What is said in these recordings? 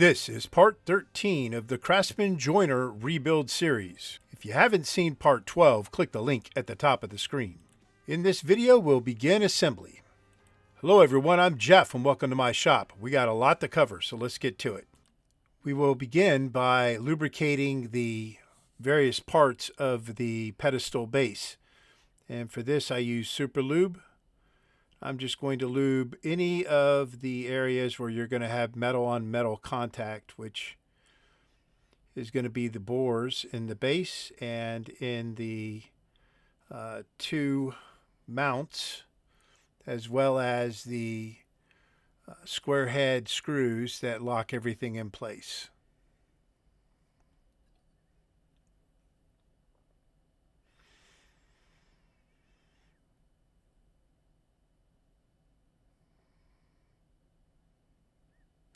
This is part 13 of the Craftsman Joiner Rebuild series. If you haven't seen part 12, click the link at the top of the screen. In this video, we'll begin assembly. Hello everyone, I'm Jeff and welcome to my shop. We got a lot to cover, so let's get to it. We will begin by lubricating the various parts of the pedestal base. And for this, I use Super Lube. I'm just going to lube any of the areas where you're going to have metal on metal contact, which is going to be the bores in the base and in the two mounts, as well as the square head screws that lock everything in place.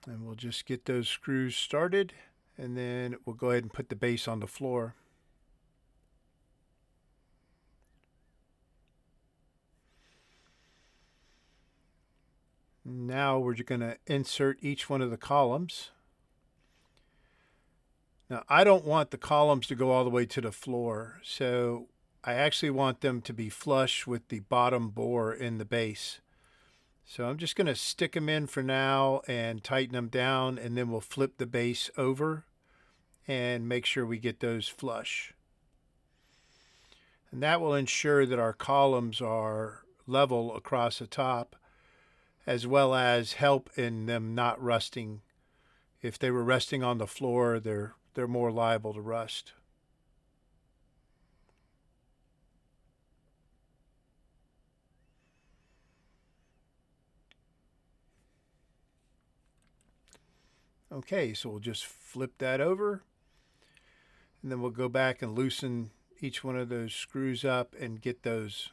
And we'll just get those screws started, and then we'll go ahead and put the base on the floor. Now we're just going to insert each one of the columns. Now I don't want the columns to go all the way to the floor, so I actually want them to be flush with the bottom bore in the base. So I'm just going to stick them in for now and tighten them down, and then we'll flip the base over and make sure we get those flush. And that will ensure that our columns are level across the top, as well as help in them not rusting. If they were resting on the floor, they're more liable to rust. Okay, so we'll just flip that over, and then we'll go back and loosen each one of those screws up and get those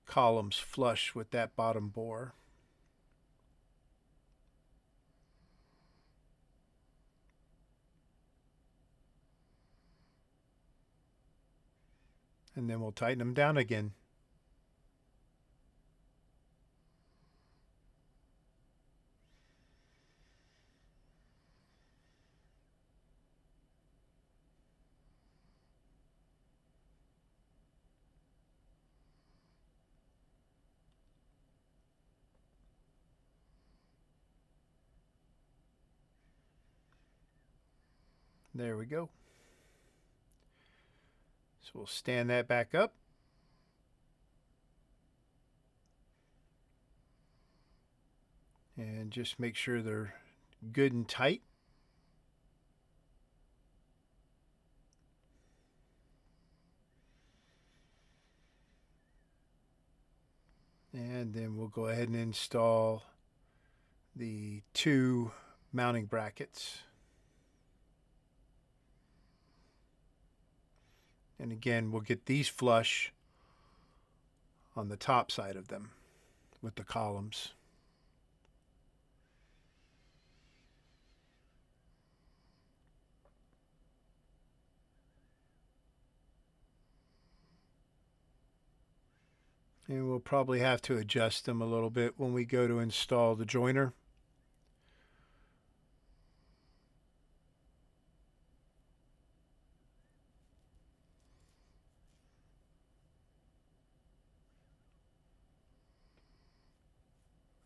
columns flush with that bottom bore. And then we'll tighten them down again. There we go. So we'll stand that back up. And just make sure they're good and tight. And then we'll go ahead and install the two mounting brackets. And again, we'll get these flush on the top side of them with the columns. And we'll probably have to adjust them a little bit when we go to install the joiner.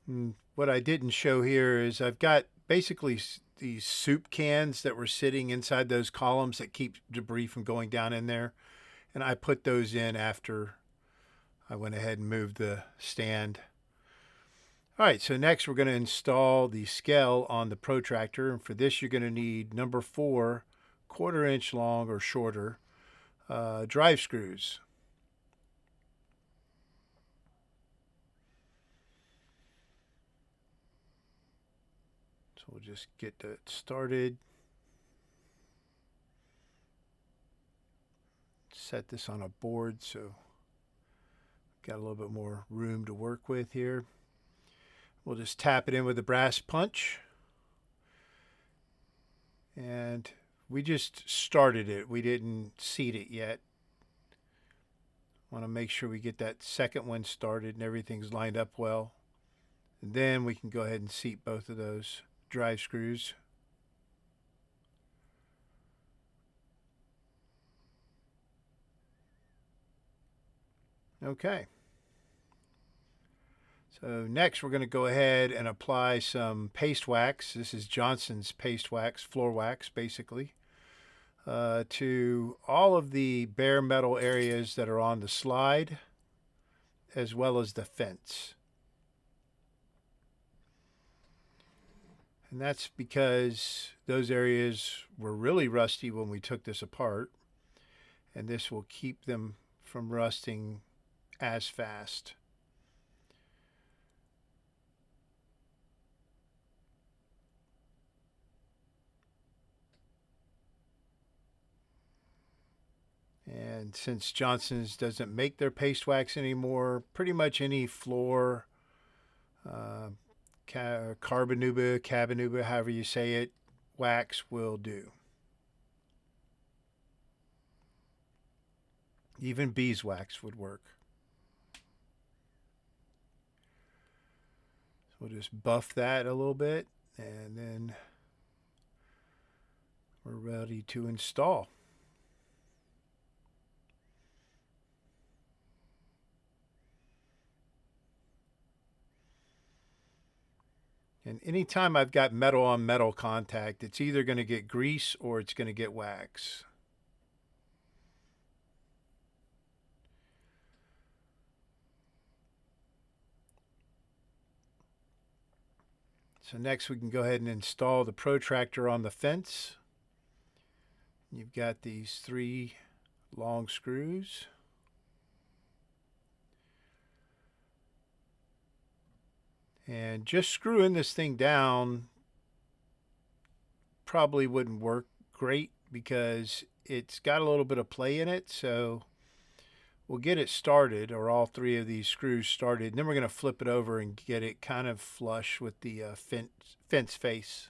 And what I didn't show here is I've got basically these soup cans that were sitting inside those columns that keep debris from going down in there. And I put those in after I went ahead and moved the stand. All right, so next we're going to install the scale on the protractor. And for this, you're going to need number 4, 1/4 inch long or shorter drive screws. So we'll just get that started. Set this on a board so got a little bit more room to work with here. We'll just tap it in with a brass punch. And we just started it. We didn't seat it yet. Want to make sure we get that second one started and everything's lined up well. And then we can go ahead and seat both of those drive screws. Okay. So next we're going to go ahead and apply some paste wax. This is Johnson's paste wax, floor wax basically, to all of the bare metal areas that are on the slide as well as the fence. And that's because those areas were really rusty when we took this apart, and this will keep them from rusting as fast. And since Johnson's doesn't make their paste wax anymore, pretty much any floor, carbonuba, cabonuba, however you say it, wax will do. Even beeswax would work. So we'll just buff that a little bit, and then we're ready to install. And anytime I've got metal on metal contact, it's either going to get grease or it's going to get wax. So next we can go ahead and install the protractor on the fence. You've got these 3 long screws. And just screwing this thing down probably wouldn't work great because it's got a little bit of play in it. So we'll get it started, or all 3 of these screws started, and then we're going to flip it over and get it kind of flush with the fence face.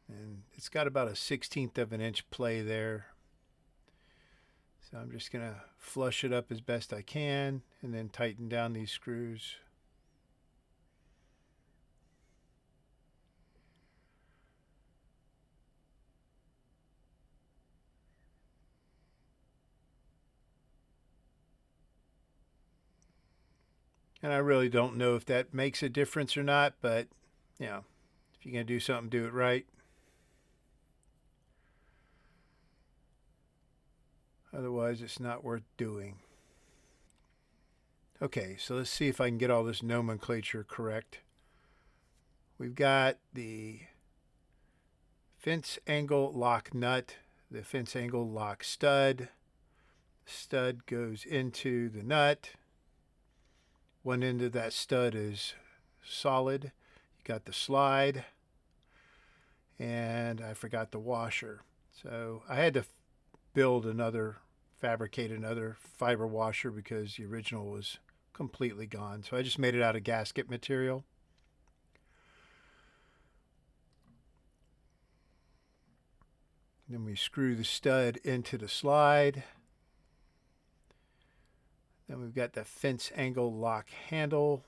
And it's got about a 1/16 of an inch play there. So I'm just going to flush it up as best I can and then tighten down these screws. And I really don't know if that makes a difference or not, but you know, if you're going to do something, do it right. Otherwise, it's not worth doing. Okay, so let's see if I can get all this nomenclature correct. We've got the fence angle lock nut, the fence angle lock stud. Stud goes into the nut. One end of that stud is solid. You got the slide, and I forgot the washer. So I had to fabricate another fiber washer because the original was completely gone. So I just made it out of gasket material. Then we screw the stud into the slide. Then we've got the fence angle lock handle.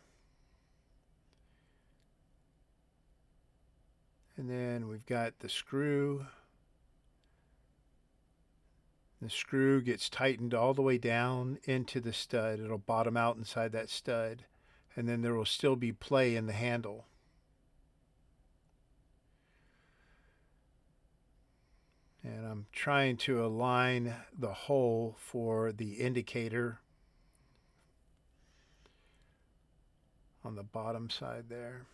And then we've got the screw. The screw gets tightened all the way down into the stud. It'll bottom out inside that stud. And then there will still be play in the handle. And I'm trying to align the hole for the indicator on the bottom side there.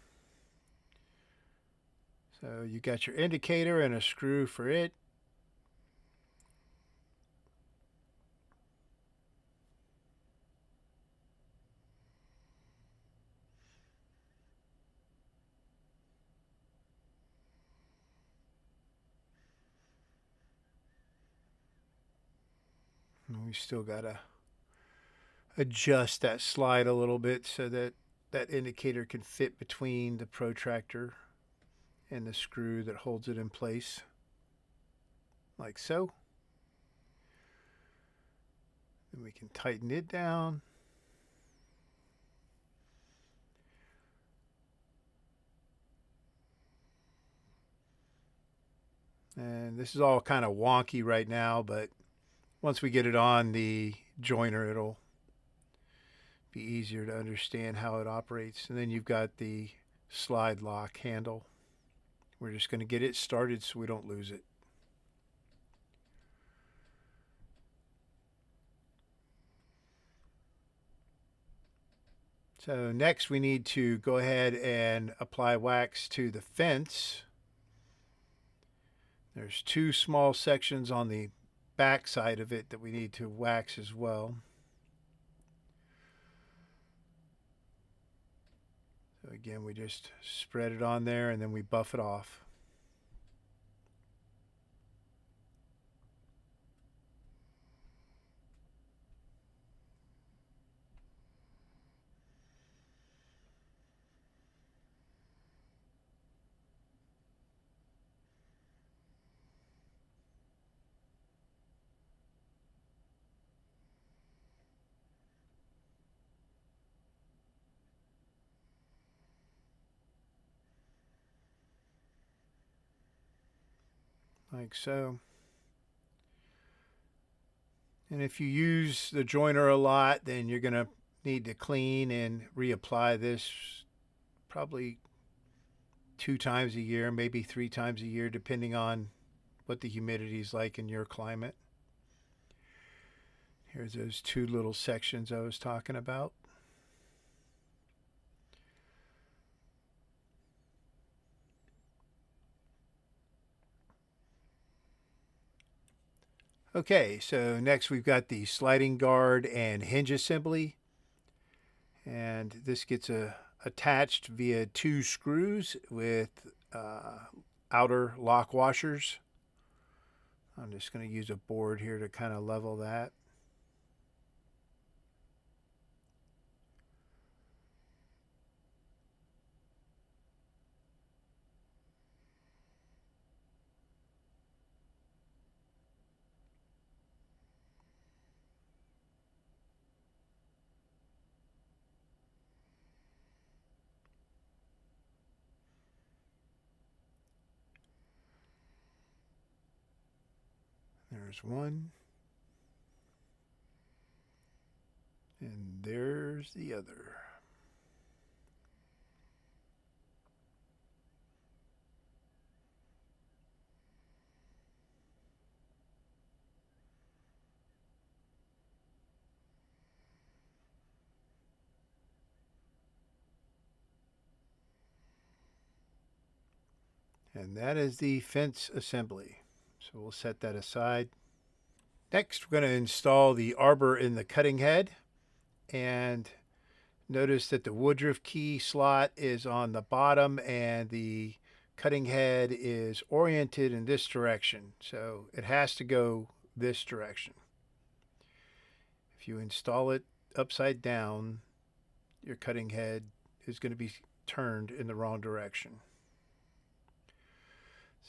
So you got your indicator and a screw for it. And we still got a adjust that slide a little bit so that that indicator can fit between the protractor and the screw that holds it in place, like so. And we can tighten it down. And this is all kind of wonky right now, but once we get it on the joiner, it'll be easier to understand how it operates. And then you've got the slide lock handle. We're just going to get it started so we don't lose it. So next we need to go ahead and apply wax to the fence. There's two small sections on the back side of it that we need to wax as well. So again, we just spread it on there and then we buff it off. Like so. And if you use the joiner a lot, then you're going to need to clean and reapply this probably 2 times a year, maybe 3 times a year, depending on what the humidity is like in your climate. Here's those 2 little sections I was talking about. Okay, so next we've got the sliding guard and hinge assembly. And this gets attached via 2 screws with outer lock washers. I'm just going to use a board here to kind of level that. There's one. And there's the other. And that is the fence assembly. So we'll set that aside. Next, we're going to install the arbor in the cutting head. And notice that the woodruff key slot is on the bottom and the cutting head is oriented in this direction. So it has to go this direction. If you install it upside down, your cutting head is going to be turned in the wrong direction.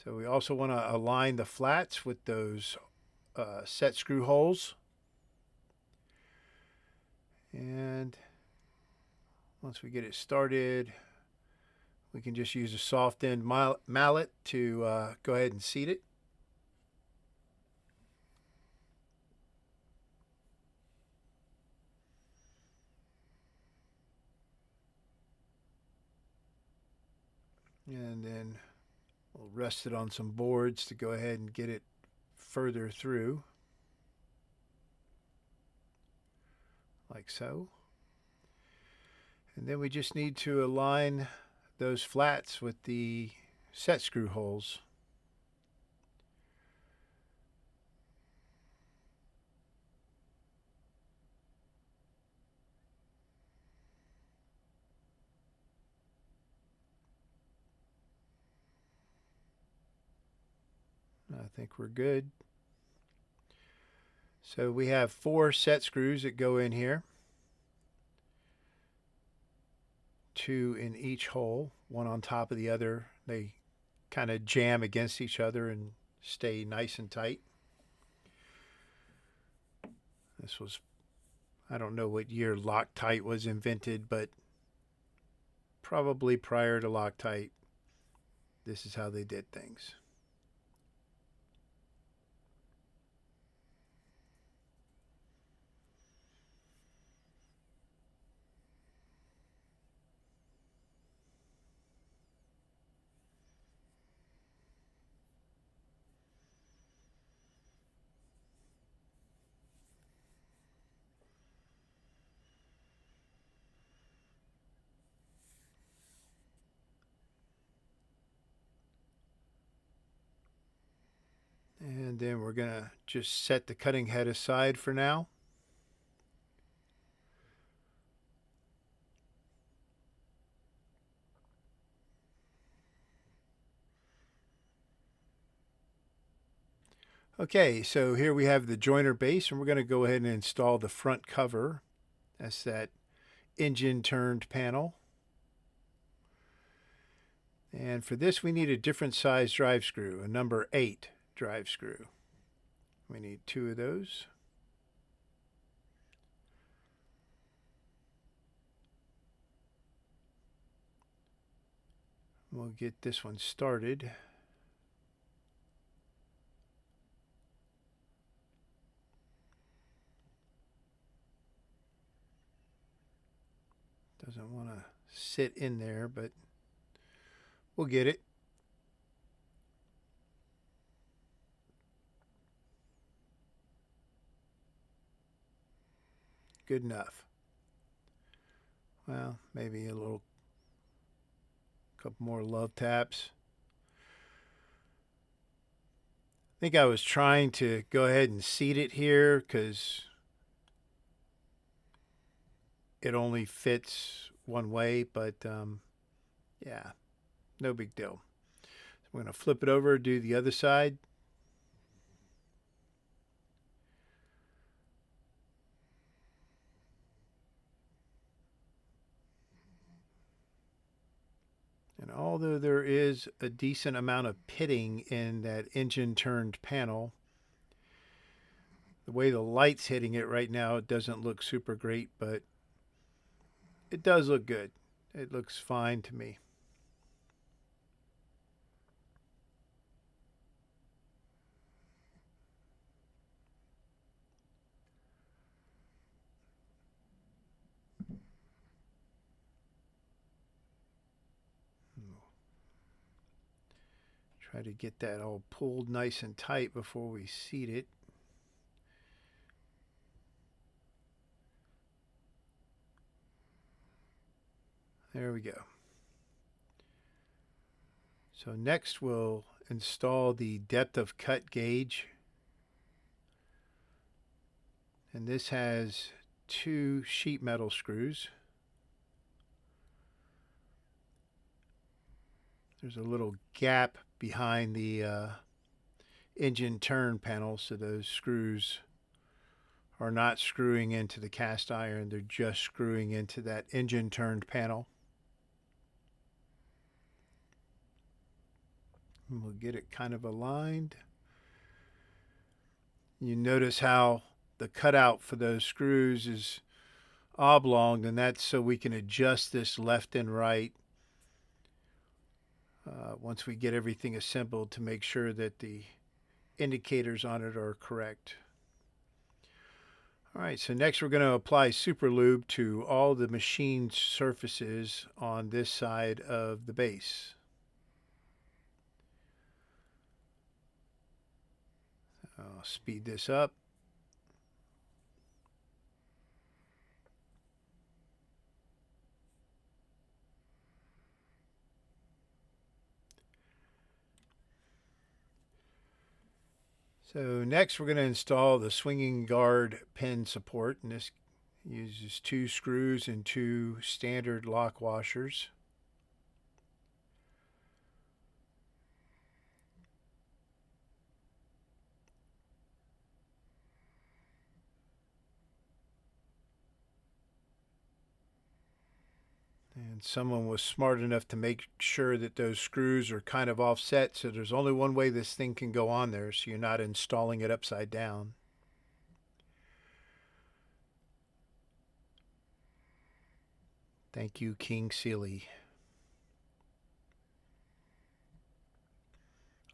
So we also want to align the flats with those set screw holes. And once we get it started, we can just use a soft end mallet to go ahead and seat it. And then we'll rest it on some boards to go ahead and get it further through, like so. And then we just need to align those flats with the set screw holes. I think we're good. So we have 4 set screws that go in here. two in each hole, one on top of the other. They kind of jam against each other and stay nice and tight. This was, I don't know what year Loctite was invented, but probably prior to Loctite, this is how they did things. And then we're going to just set the cutting head aside for now. Okay, so here we have the joiner base, and we're going to go ahead and install the front cover. That's that engine turned panel. And for this we need a different size drive screw, a number 8 drive screw. We need 2 of those. We'll get this one started. Doesn't want to sit in there, but we'll get it. Good enough. Well, maybe a couple more love taps. I think I was trying to go ahead and seat it here because it only fits one way, but yeah, no big deal. So we're going to flip it over, do the other side. And although there is a decent amount of pitting in that engine turned panel, the way the light's hitting it right now, it doesn't look super great, but it does look good. It looks fine to me. Try to get that all pulled nice and tight before we seat it. There we go. So next we'll install the depth of cut gauge. And this has 2 sheet metal screws. There's a little gap behind the engine turn panel, so those screws are not screwing into the cast iron, they're just screwing into that engine turned panel. And we'll get it kind of aligned. You notice how the cutout for those screws is oblong, and that's so we can adjust this left and right once we get everything assembled to make sure that the indicators on it are correct. All right, so next we're going to apply super lube to all the machined surfaces on this side of the base. I'll speed this up. So next we're going to install the swinging guard pin support, and this uses 2 screws and 2 standard lock washers. And someone was smart enough to make sure that those screws are kind of offset, so there's only one way this thing can go on there, so you're not installing it upside down. Thank you, King Seeley.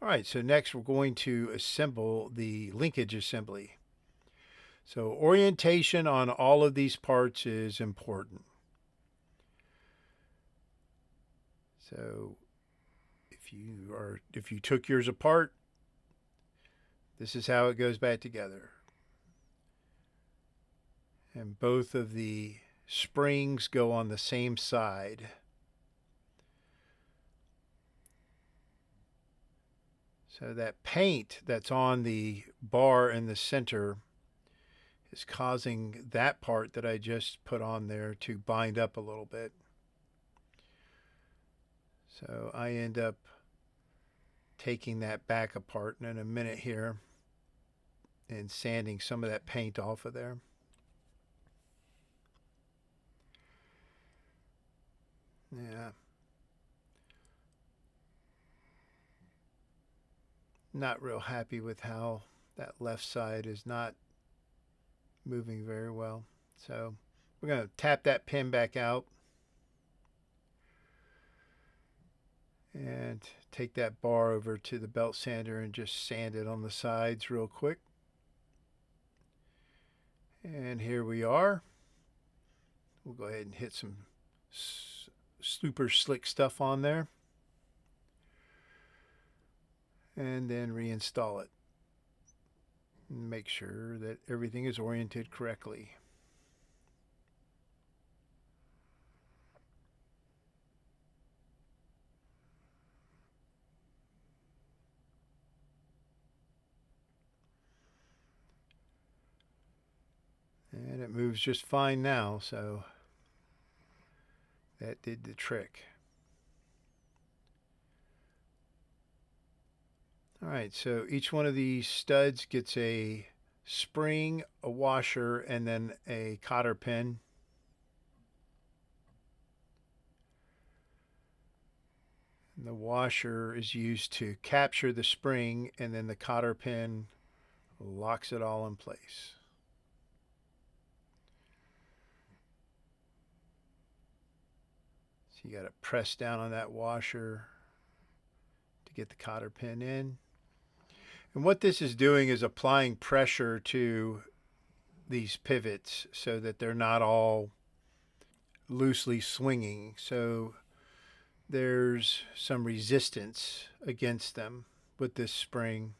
All right, so next we're going to assemble the linkage assembly. So orientation on all of these parts is important. So if you took yours apart, this is how it goes back together. And both of the springs go on the same side. So that paint that's on the bar in the center is causing that part that I just put on there to bind up a little bit. So I end up taking that back apart in a minute here and sanding some of that paint off of there. Yeah. Not real happy with how that left side is not moving very well. So we're going to tap that pin back out and take that bar over to the belt sander and just sand it on the sides real quick. And here we are. We'll go ahead and hit some super slick stuff on there and then reinstall it and make sure that everything is oriented correctly. And it moves just fine now, so that did the trick. All right, so each one of these studs gets a spring, a washer, and then a cotter pin. And the washer is used to capture the spring, and then the cotter pin locks it all in place. So you got to press down on that washer to get the cotter pin in. And what this is doing is applying pressure to these pivots so that they're not all loosely swinging. So there's some resistance against them with this spring.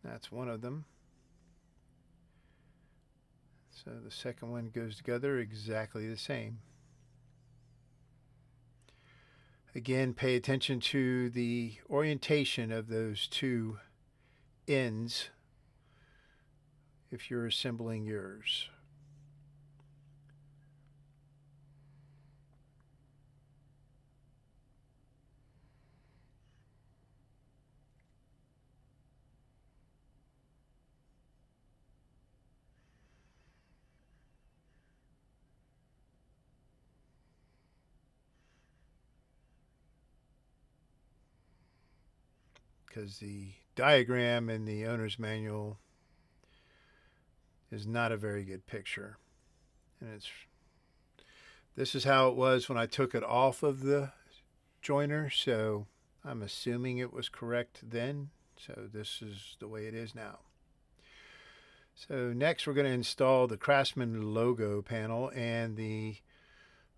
That's one of them. So the second one goes together exactly the same. Again, pay attention to the orientation of those two ends if you're assembling yours. Because the diagram in the owner's manual is not a very good picture. And this is how it was when I took it off of the joiner, so I'm assuming it was correct then. So this is the way it is now. So next we're going to install the Craftsman logo panel and the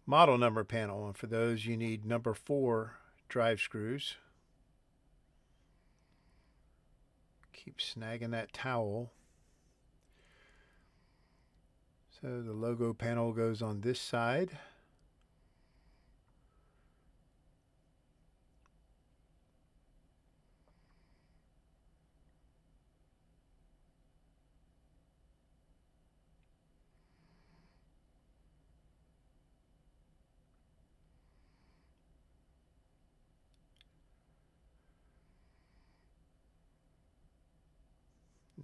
model number panel. And for those you need number 4 drive screws. Keep snagging that towel. So the logo panel goes on this side.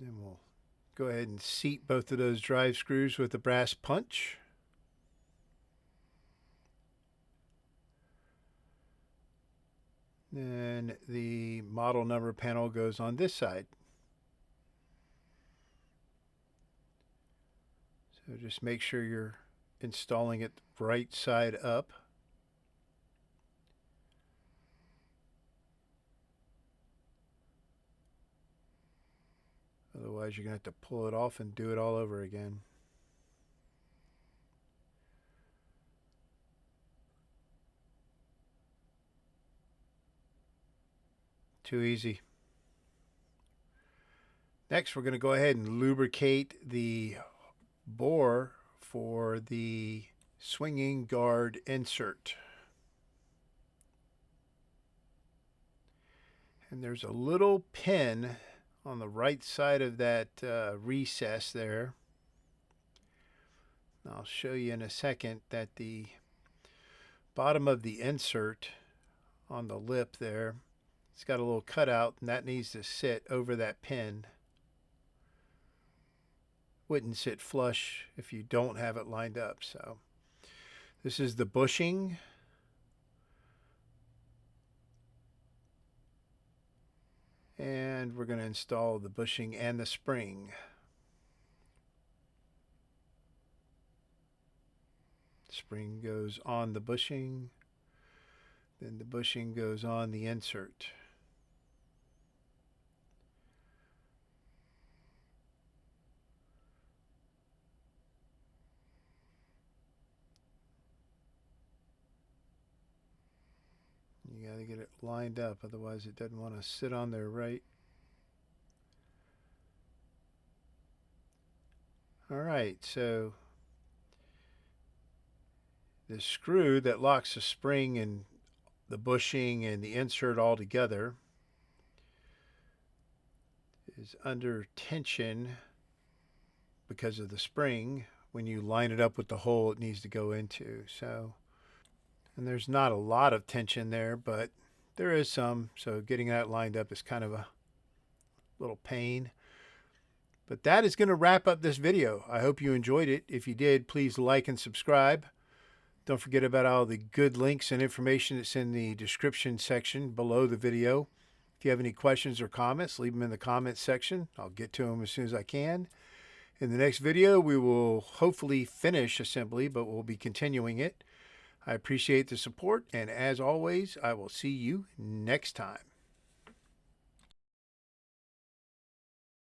Then we'll go ahead and seat both of those drive screws with a brass punch. Then the model number panel goes on this side. So just make sure you're installing it right side up. Otherwise, you're going to have to pull it off and do it all over again. Too easy. Next, we're going to go ahead and lubricate the bore for the swinging guard insert. And there's a little pin on the right side of that recess there. I'll show you in a second that the bottom of the insert on the lip there, it's got a little cutout, and that needs to sit over that pin. Wouldn't sit flush if you don't have it lined up. So this is the bushing. And we're going to install the bushing and the spring. Spring goes on the bushing, then the bushing goes on the insert. You got to get it lined up, otherwise it doesn't want to sit on there right. All right, so the screw that locks the spring and the bushing and the insert all together is under tension because of the spring when you line it up with the hole it needs to go into. So, and there's not a lot of tension there, but there is some, so getting that lined up is kind of a little pain. But that is going to wrap up this video. I hope you enjoyed it. If you did, please like and subscribe. Don't forget about all the good links and information that's in the description section below the video. If you have any questions or comments, leave them in the comments section. I'll get to them as soon as I can. In the next video, we will hopefully finish assembly, but we'll be continuing it. I appreciate the support, and as always, I will see you next time.